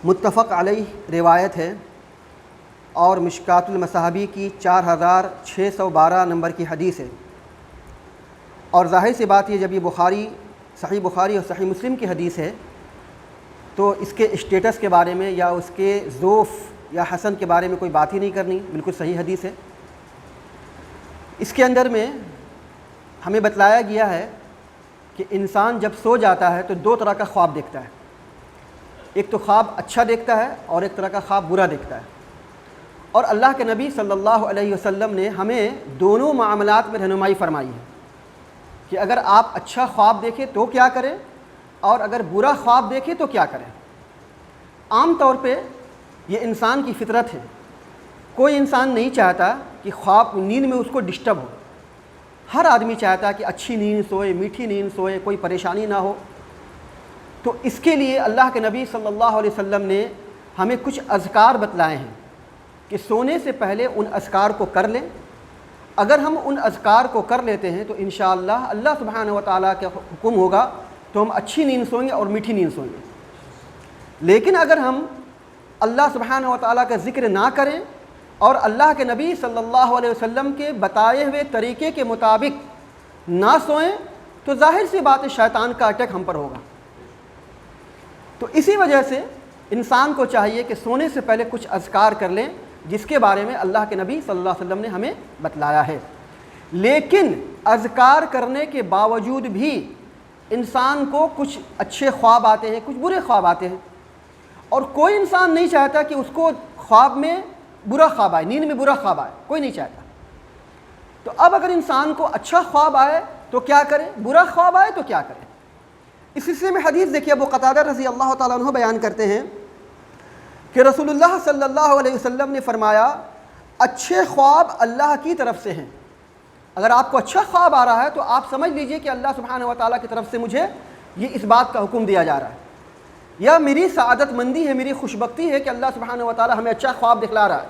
متفق علیہ روایت ہے اور مشکات المصابیح کی 4612 نمبر کی حدیث ہے، اور ظاہر سی بات یہ جب یہ صحیح بخاری اور صحیح مسلم کی حدیث ہے تو اس کے اسٹیٹس کے بارے میں یا اس کے ضعف یا حسن کے بارے میں کوئی بات ہی نہیں کرنی، بالکل صحیح حدیث ہے۔ اس کے اندر میں ہمیں بتلایا گیا ہے کہ انسان جب سو جاتا ہے تو دو طرح کا خواب دیکھتا ہے، ایک تو خواب اچھا دیکھتا ہے اور ایک طرح کا خواب برا دیکھتا ہے، اور اللہ کے نبی صلی اللہ علیہ وسلم نے ہمیں دونوں معاملات میں رہنمائی فرمائی ہے کہ اگر آپ اچھا خواب دیکھیں تو کیا کریں اور اگر برا خواب دیکھیں تو کیا کریں۔ عام طور پہ یہ انسان کی فطرت ہے، کوئی انسان نہیں چاہتا کہ خواب نیند میں اس کو ڈسٹرب ہو، ہر آدمی چاہتا ہے کہ اچھی نیند سوئے، میٹھی نیند سوئے، کوئی پریشانی نہ ہو۔ تو اس کے لیے اللہ کے نبی صلی اللہ علیہ وسلم نے ہمیں کچھ اذکار بتلائے ہیں کہ سونے سے پہلے ان اذکار کو کر لیں۔ اگر ہم ان اذکار کو کر لیتے ہیں تو انشاءاللہ اللہ سبحانہ و تعالیٰ کا حکم ہوگا تو ہم اچھی نیند سوئیں گے اور میٹھی نیند سوئیں گے۔ لیکن اگر ہم اللہ سبحانہ و تعالیٰ کا ذکر نہ کریں اور اللہ کے نبی صلی اللہ علیہ وسلم کے بتائے ہوئے طریقے کے مطابق نہ سوئیں تو ظاہر سی بات ہے شیطان کا اٹیک ہم پر ہوگا۔ تو اسی وجہ سے انسان کو چاہیے کہ سونے سے پہلے کچھ اذکار کر لیں جس کے بارے میں اللہ کے نبی صلی اللہ علیہ وسلم نے ہمیں بتلایا ہے۔ لیکن اذکار کرنے کے باوجود بھی انسان کو کچھ اچھے خواب آتے ہیں، کچھ برے خواب آتے ہیں، اور کوئی انسان نہیں چاہتا کہ اس کو خواب میں برا خواب آئے، نیند میں برا خواب آئے، کوئی نہیں چاہتا۔ تو اب اگر انسان کو اچھا خواب آئے تو کیا کرے، برا خواب آئے تو کیا کرے۔ اس سلسلے میں حدیث دیکھیے، ابو قتادہ رضی اللہ تعالیٰ عنہ بیان کرتے ہیں کہ رسول اللہ صلی اللہ علیہ وسلم نے فرمایا اچھے خواب اللہ کی طرف سے ہیں۔ اگر آپ کو اچھا خواب آ رہا ہے تو آپ سمجھ لیجئے کہ اللہ سبحانہ و تعالیٰ کی طرف سے مجھے یہ اس بات کا حکم دیا جا رہا ہے، یا میری سعادت مندی ہے، میری خوش بختی ہے کہ اللہ سبحانہ و تعالیٰ ہمیں اچھا خواب دکھلا رہا ہے،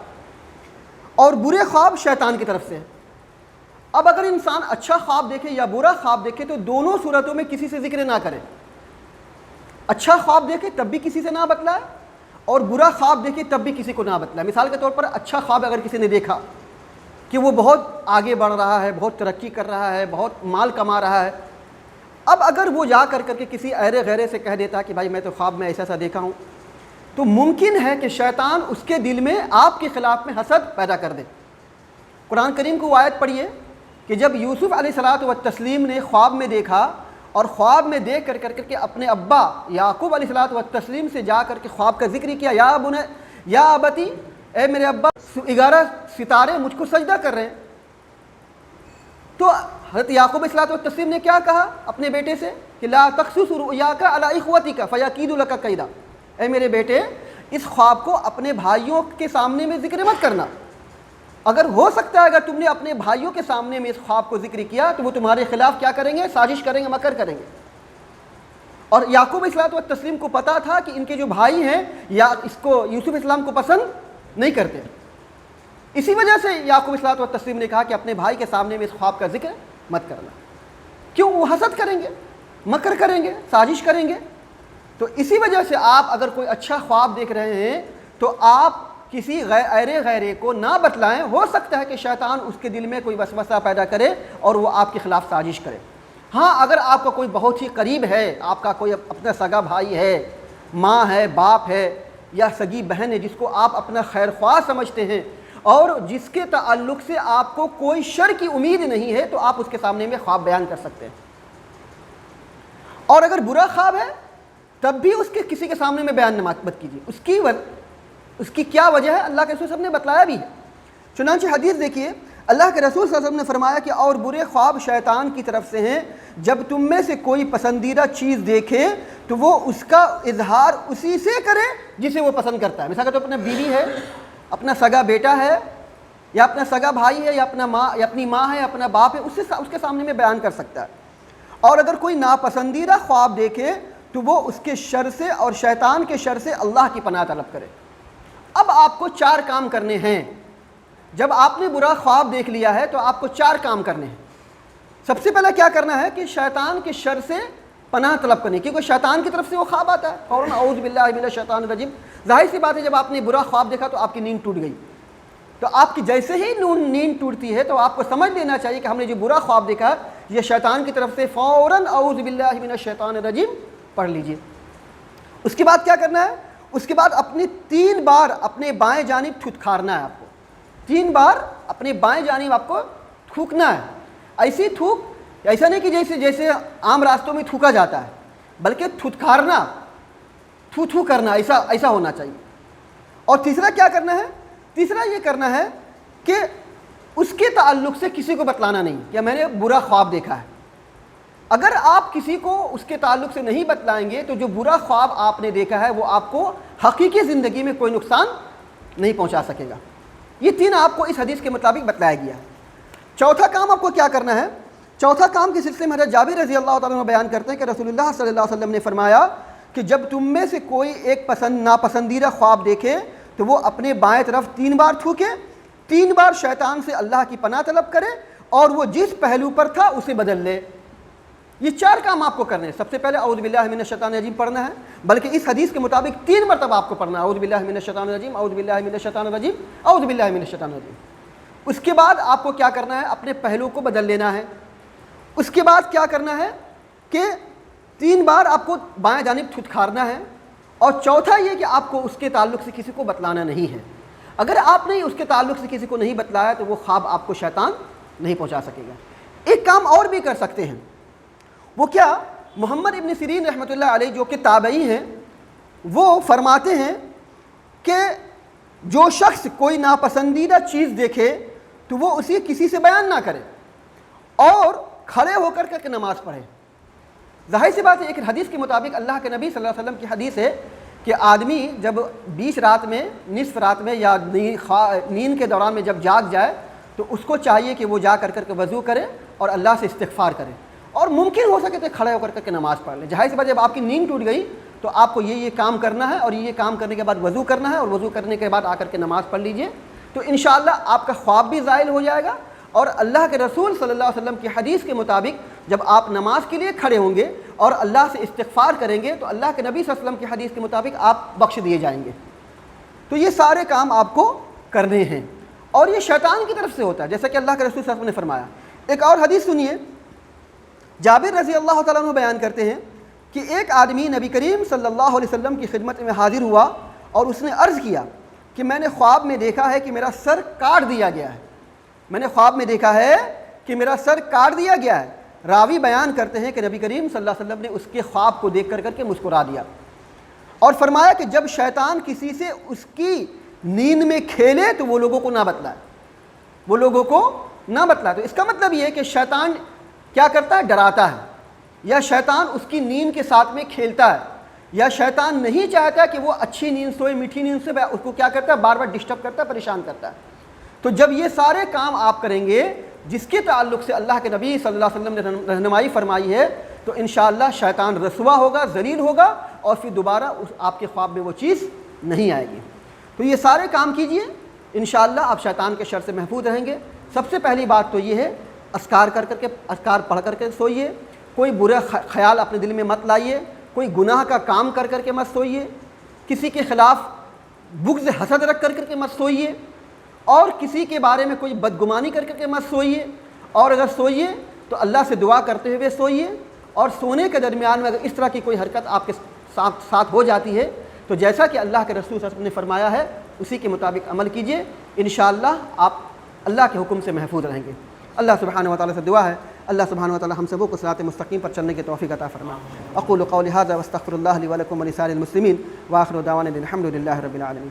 اور برے خواب شیطان کی طرف سے ہیں۔ اب اگر انسان اچھا خواب دیکھے یا برا خواب دیکھے تو دونوں صورتوں میں کسی سے ذکر نہ کرے۔ اچھا خواب دیکھے تب بھی کسی سے نہ بتلائے اور برا خواب دیکھے تب بھی کسی کو نہ بتلائے۔ مثال کے طور پر اچھا خواب اگر کسی نے دیکھا کہ وہ بہت آگے بڑھ رہا ہے، بہت ترقی کر رہا ہے، بہت مال کما رہا ہے، اب اگر وہ جا کر کے کسی ایرے غیرے سے کہہ دیتا کہ بھائی میں تو خواب میں ایسا دیکھا ہوں، تو ممکن ہے کہ شیطان اس کے دل میں آپ کے خلاف میں حسد پیدا کر دے۔ قرآن کریم کو آیت پڑھیے کہ جب یوسف علیہ الصلوۃ والتسلیم نے خواب میں دیکھا اور خواب میں دیکھ کر کے اپنے ابا یعقوب علیہ الصلوۃ والتسلیم سے جا کر کے خواب کا ذکر کیا، یا ابتی، اے میرے ابا 11 ستارے مجھ کو سجدہ کر رہے ہیں، تو حضرت یعقوب علیہ الصلوۃ والتسلیم نے کیا کہا اپنے بیٹے سے کہ لا تقصص رؤیاک علی اخوتک فیکیدوا لک کیدا، اے میرے بیٹے اس خواب کو اپنے بھائیوں کے سامنے میں ذکر مت کرنا، اگر ہو سکتا ہے اگر تم نے اپنے بھائیوں کے سامنے میں اس خواب کو ذکر کیا تو وہ تمہارے خلاف کیا کریں گے، سازش کریں گے، مکر کریں گے۔ اور یعقوب علیہ الصلوۃ والتسلیم کو پتا تھا کہ ان کے جو بھائی ہیں یا اس کو یوسف علیہ السلام کو پسند نہیں کرتے، اسی وجہ سے یعقوب علیہ الصلوۃ والتسلیم نے کہا کہ اپنے بھائی کے سامنے میں اس خواب کا ذکر مت کرنا، کیوں؟ وہ حسد کریں گے، مکر کریں گے، سازش کریں گے۔ تو اسی وجہ سے آپ اگر کوئی اچھا خواب دیکھ رہے ہیں تو آپ کسی غیرے کو نہ بتلائیں، ہو سکتا ہے کہ شیطان اس کے دل میں کوئی وسوسہ پیدا کرے اور وہ آپ کے خلاف سازش کرے۔ ہاں اگر آپ کا کوئی بہت ہی قریب ہے، آپ کا کوئی اپنا سگا بھائی ہے، ماں ہے، باپ ہے یا سگی بہن ہے جس کو آپ اپنا خیر خواہ سمجھتے ہیں اور جس کے تعلق سے آپ کو کوئی شر کی امید نہیں ہے، تو آپ اس کے سامنے میں خواب بیان کر سکتے ہیں۔ اور اگر برا خواب ہے تب بھی اس کے کسی کے سامنے میں بیان مت کیجیے۔ اس کی کیا وجہ ہے اللہ کے رسول صلی اللہ علیہ وسلم نے بتلایا بھی ہے۔ چنانچہ حدیث دیکھیے، اللہ کے رسول صلی اللہ علیہ وسلم نے فرمایا کہ اور برے خواب شیطان کی طرف سے ہیں، جب تم میں سے کوئی پسندیدہ چیز دیکھے تو وہ اس کا اظہار اسی سے کرے جسے وہ پسند کرتا ہے۔ مثال کہ تو اپنا بیوی ہے، اپنا سگا بیٹا ہے یا اپنا سگا بھائی ہے یا اپنی ماں ہے، اپنا باپ ہے، اس کے سامنے میں بیان کر سکتا ہے۔ اور اگر کوئی ناپسندیدہ خواب دیکھے تو وہ اس کے شر سے اور شیطان کے شر سے اللہ کی پناہ طلب کرے۔ اب آپ کو 4 کام کرنے ہیں۔ جب آپ نے برا خواب دیکھ لیا ہے تو آپ کو 4 کام کرنے ہیں۔ سب سے پہلے کیا کرنا ہے کہ شیطان کے شر سے پناہ طلب کرنی، کیونکہ شیطان کی طرف سے وہ خواب آتا ہے فوراً اعوذ باللہ من الشیطان الرجیم۔ ظاہر سی بات ہے جب آپ نے برا خواب دیکھا تو آپ کی نیند ٹوٹ گئی، تو آپ کی جیسے ہی نیند ٹوٹتی ہے تو آپ کو سمجھ لینا چاہیے کہ ہم نے جو برا خواب دیکھا ہے یہ شیطان کی طرف سے، فوراً اعوذ باللہ من الشیطان الرجیم پڑھ لیجئے۔ اس کے بعد کیا کرنا ہے؟ اس کے بعد اپنی 3 بار اپنے بائیں جانب تھوکارنا ہے آپ کو، 3 بار اپنے بائیں جانب آپ کو تھوکنا ہے۔ ایسی تھوک، ایسا نہیں کہ جیسے عام راستوں میں تھوکا جاتا ہے، بلکہ تھوکارنا، تھو کرنا، ایسا ہونا چاہیے۔ اور تیسرا کیا کرنا ہے؟ تیسرا یہ کرنا ہے کہ اس کے تعلق سے کسی کو بتلانا نہیں کہ میں نے برا خواب دیکھا ہے۔ اگر آپ کسی کو اس کے تعلق سے نہیں بتلائیں گے تو جو برا خواب آپ نے دیکھا ہے وہ آپ کو حقیقی زندگی میں کوئی نقصان نہیں پہنچا سکے گا۔ یہ 3 آپ کو اس حدیث کے مطابق بتلایا گیا ہے۔ چوتھا کام آپ کو کیا کرنا ہے؟ چوتھا کام کے سلسلے میں حضرت جابر رضی اللہ تعالیٰ عنہ بیان کرتے ہیں کہ رسول اللہ صلی اللہ علیہ وسلم نے فرمایا کہ جب تم میں سے کوئی ایک ناپسندیدہ خواب دیکھے تو وہ اپنے بائیں طرف 3 بار تھوکے، 3 بار شیطان سے اللہ کی پناہ طلب کرے اور وہ جس پہلو پر تھا اسے بدل لے۔ یہ 4 کام آپ کو کرنے ہیں۔ سب سے پہلے اعوذ باللہ من الشیطان الرجیم پڑھنا ہے، بلکہ اس حدیث کے مطابق 3 مرتبہ آپ کو پڑھنا ہے، اعوذ باللہ من الشیطان الرجیم، اعوذ باللہ من الشیطان الرجیم، اعوذ باللہ من الشیطان الرجیم۔ اس کے بعد آپ کو کیا کرنا ہے؟ اپنے پہلو کو بدل لینا ہے۔ اس کے بعد کیا کرنا ہے کہ 3 بار آپ کو بائیں جانب تھوکارنا ہے، اور چوتھا یہ کہ آپ کو اس کے تعلق سے کسی کو بتلانا نہیں ہے۔ اگر آپ نے اس کے تعلق سے کسی کو نہیں بتلایا تو وہ خواب آپ کو شیطان نہیں پہنچا سکے گا۔ ایک کام اور بھی کر سکتے ہیں، وہ کیا؟ محمد ابن سیرین رحمۃ اللہ علیہ جو کہ تابعی ہیں، وہ فرماتے ہیں کہ جو شخص کوئی ناپسندیدہ چیز دیکھے تو وہ اسی کسی سے بیان نہ کرے اور کھڑے ہو کر کے نماز پڑھے۔ ظاہر سی بات ہے، ایک حدیث کے مطابق اللہ کے نبی صلی اللہ علیہ وسلم کی حدیث ہے کہ آدمی جب بیچ رات میں، نصف رات میں یا نیند کے دوران میں جب جاگ جائے تو اس کو چاہیے کہ وہ جا کر کے وضو کرے اور اللہ سے استغفار کرے، اور ممکن ہو سکے تو کھڑے ہو کر کے نماز پڑھ لے۔ ظاہر سی بات جب آپ کی نیند ٹوٹ گئی تو آپ کو یہ کام کرنا ہے، اور یہ کام کرنے کے بعد وضو کرنا ہے، اور وضو کرنے کے بعد آ کر کے نماز پڑھ لیجئے، تو انشاءاللہ آپ کا خواب بھی زائل ہو جائے گا۔ اور اللہ کے رسول صلی اللہ علیہ وسلم کی حدیث کے مطابق جب آپ نماز کے لیے کھڑے ہوں گے اور اللہ سے استغفار کریں گے تو اللہ کے نبی صلی اللہ علیہ وسلم کی حدیث کے مطابق آپ بخش دیے جائیں گے۔ تو یہ سارے کام آپ کو کرنے ہیں، اور یہ شیطان کی طرف سے ہوتا ہے جیسا کہ اللہ کے رسول صلی اللہ علیہ وسلم نے فرمایا۔ ایک اور حدیث سنیے، جابر رضی اللہ تعالیٰ عنہ بیان کرتے ہیں کہ ایک آدمی نبی کریم صلی اللہ علیہ وسلم کی خدمت میں حاضر ہوا اور اس نے عرض کیا کہ میں نے خواب میں دیکھا ہے کہ میرا سر کاٹ دیا گیا ہے، میں نے خواب میں دیکھا ہے کہ میرا سر کاٹ دیا گیا ہے۔ راوی بیان کرتے ہیں کہ نبی کریم صلی اللہ علیہ وسلم نے اس کے خواب کو دیکھ کر کے مسکرا دیا اور فرمایا کہ جب شیطان کسی سے اس کی نیند میں کھیلے تو وہ لوگوں کو نہ بتلائے، وہ لوگوں کو نہ بتلائے۔ تو اس کا مطلب یہ ہے کہ شیطان کیا کرتا ہے؟ ڈراتا ہے، یا شیطان اس کی نیند کے ساتھ میں کھیلتا ہے، یا شیطان نہیں چاہتا کہ وہ اچھی نیند سوئے، میٹھی نیند سے اس کو کیا کرتا ہے؟ بار بار ڈسٹرب کرتا ہے، پریشان کرتا ہے۔ تو جب یہ سارے کام آپ کریں گے جس کے تعلق سے اللہ کے نبی صلی اللہ علیہ وسلم نے رہنمائی فرمائی ہے تو انشاءاللہ شیطان رسوا ہوگا، ذلیل ہوگا، اور پھر دوبارہ آپ کے خواب میں وہ چیز نہیں آئے گی۔ تو یہ سارے کام کیجئے، انشاءاللہ آپ شیطان کے شر سے محفوظ رہیں گے۔ سب سے پہلی بات تو یہ ہے اذکار اذکار پڑھ کر کے سوئیے، کوئی برا خیال اپنے دل میں مت لائیے، کوئی گناہ کا کام کر کے مت سوئیے، کسی کے خلاف بغض حسد رکھ کر کے مت سوئیے، اور کسی کے بارے میں کوئی بدگمانی کر کے مت سوئیے، اور اگر سوئیے تو اللہ سے دعا کرتے ہوئے سوئیے، اور سونے کے درمیان میں اگر اس طرح کی کوئی حرکت آپ کے ساتھ ہو جاتی ہے تو جیسا کہ اللہ کے رسول صلی اللہ علیہ وسلم نے فرمایا ہے اسی کے مطابق عمل کیجئے، انشاءاللہ آپ اللہ کے حکم سے محفوظ رہیں گے۔ اللہ سبحانہ و تعالیٰ سے دعا ہے اللہ سبحانہ و تعالیٰ ہم سبوں کو صراط مستقیم پر چلنے کی توفیق عطا فرمائے۔ اقول قولی ھذا واستغفر اللہ لی ولکم ولسائر المسلمین، وآخر دعوانا الحمد للہ رب العالمین۔